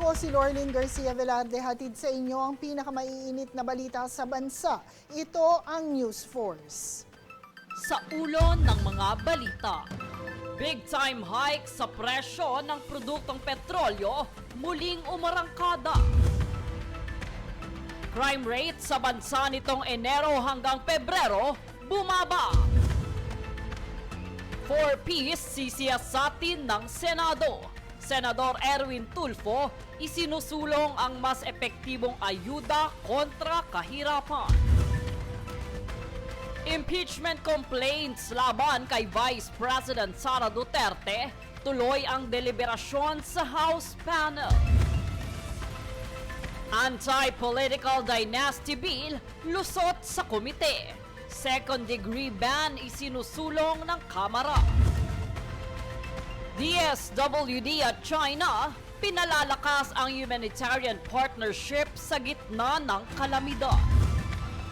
Ako si Lorlyn Garcia Velarde, hatid sa inyo ang pinakamaiinit na balita sa bansa. Ito ang News Force. Sa ulo ng mga balita, big time hike sa presyo ng produktong petrolyo muling umarangkada. Crime rate sa bansa nitong Enero hanggang Pebrero bumaba. 4Ps sisiyasatin ng Senado. Senador Erwin Tulfo isinusulong ang mas epektibong ayuda kontra kahirapan. Impeachment complaints laban kay Vice President Sara Duterte, tuloy ang deliberasyon sa House panel. Anti-political dynasty bill lusot sa komite. Second-degree ban isinusulong ng Kamara. DSWD at China pinalalakas ang humanitarian partnership sa gitna ng kalamidad.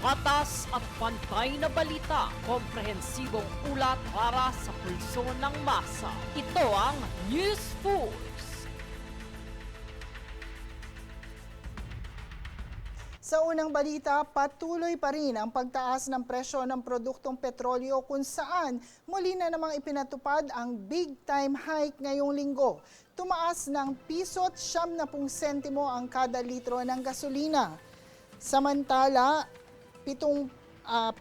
Patas at pantay na balita, komprehensibong ulat para sa pulso ng masa. Ito ang News Force. Sa unang balita, patuloy pa rin ang pagtaas ng presyo ng produktong petrolyo kung saan muli na namang ipinatupad ang big time hike ngayong linggo. Tumaas ng piso't 70 sentimo ang kada litro ng gasolina. Samantala, 7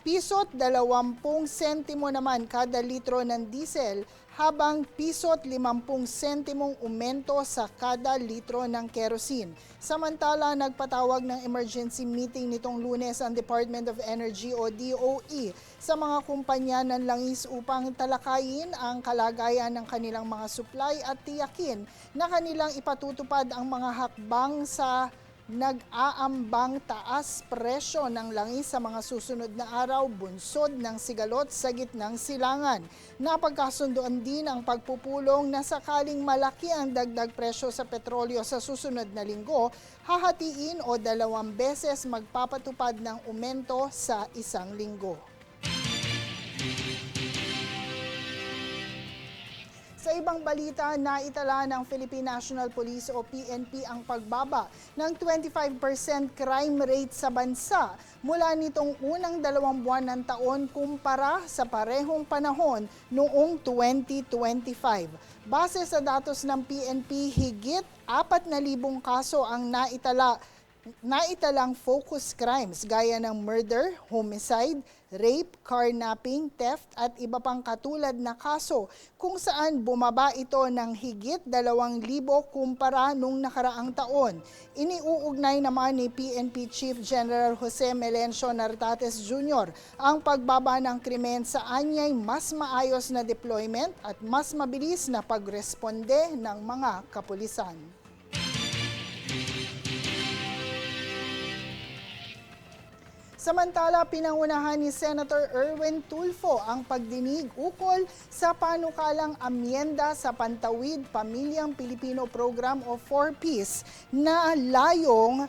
piso't 20 sentimo naman kada litro ng diesel, habang piso't 50 sentimong umento sa kada litro ng kerosene. Samantala, nagpatawag ng emergency meeting nitong Lunes ang Department of Energy o DOE sa mga kumpanya ng langis upang talakayin ang kalagayan ng kanilang mga supply at tiyakin na kanilang ipatutupad ang mga hakbang sa nag-aambang taas presyo ng langis sa mga susunod na araw, bunsod ng sigalot sa gitnang silangan. Napagkasunduan din ang pagpupulong na sakaling malaki ang dagdag presyo sa petrolyo sa susunod na linggo, hahatiin o 2 beses magpapatupad ng umento sa isang linggo. Sa ibang balita, naitala ng Philippine National Police o PNP ang pagbaba ng 25% crime rate sa bansa mula nitong unang 2 buwan ng taon kumpara sa parehong panahon noong 2025. Base sa datos ng PNP, higit 4,000 kaso ang naitalang focus crimes gaya ng murder, homicide, rape, carnapping, theft at iba pang katulad na kaso kung saan bumaba ito ng higit 2,000 kumpara nung nakaraang taon. Iniuugnay naman ni PNP Chief General Jose Melencio Nartates Jr. ang pagbaba ng krimen sa anyay mas maayos na deployment at mas mabilis na pagresponde ng mga kapulisan. Samantala, pinangunahan ni Senator Erwin Tulfo ang pagdinig ukol sa panukalang amyenda sa Pantawid Pamilyang Pilipino Program o 4Ps na layong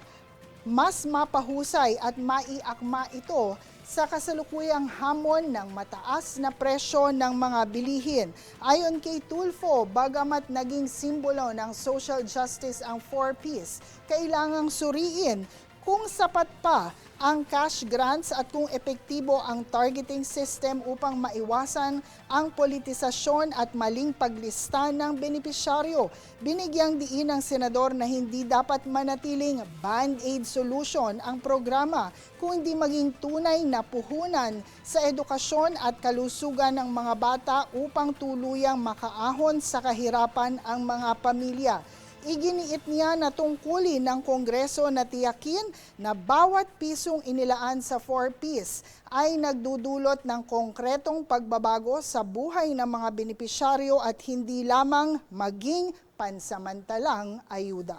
mas mapahusay at maiakma ito sa kasalukuyang hamon ng mataas na presyo ng mga bilihin. Ayon kay Tulfo, bagamat naging simbolo ng social justice ang 4Ps, kailangang suriin kung sapat pa ang cash grants at kung epektibo ang targeting system upang maiwasan ang politisasyon at maling paglista ng benepisyaryo. Binigyang diin ng senador na hindi dapat manatiling band-aid solution ang programa kung hindi maging tunay na puhunan sa edukasyon at kalusugan ng mga bata upang tuluyang makaahon sa kahirapan ang mga pamilya. Iginiit niya na tungkulin ng Kongreso na tiyakin na bawat pisong inilaan sa 4Ps ay nagdudulot ng konkretong pagbabago sa buhay ng mga benepisyaryo at hindi lamang maging pansamantalang ayuda.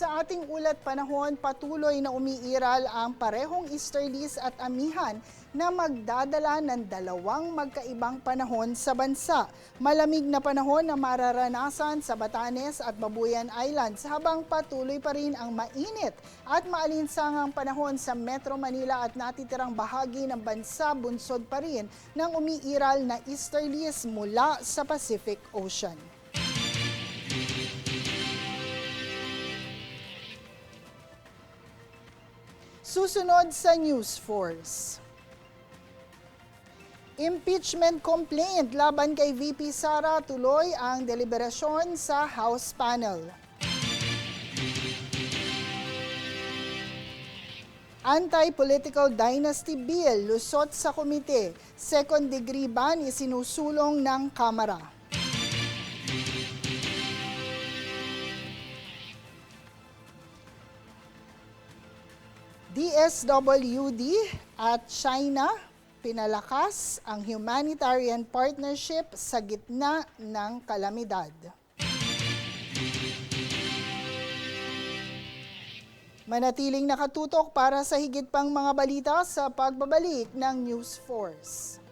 Sa ating ulat panahon, patuloy na umiiral ang parehong easterlies at amihan na magdadala ng dalawang magkaibang panahon sa bansa. Malamig na panahon na mararanasan sa Batanes at Babuyan Islands habang patuloy pa rin ang mainit at maalinsangang panahon sa Metro Manila at natitirang bahagi ng bansa bunsod pa rin ng umiiral na easterlies mula sa Pacific Ocean. Susunod sa News Force. Impeachment complaint laban kay VP Sara, tuloy ang deliberasyon sa House panel. Anti-political dynasty bill lusot sa komite. Second degree ban isinusulong ng Kamara. DSWD at China pinalakas ang humanitarian partnership sa gitna ng kalamidad. Manatiling nakatutok para sa higit pang mga balita sa pagbabalik ng News Force.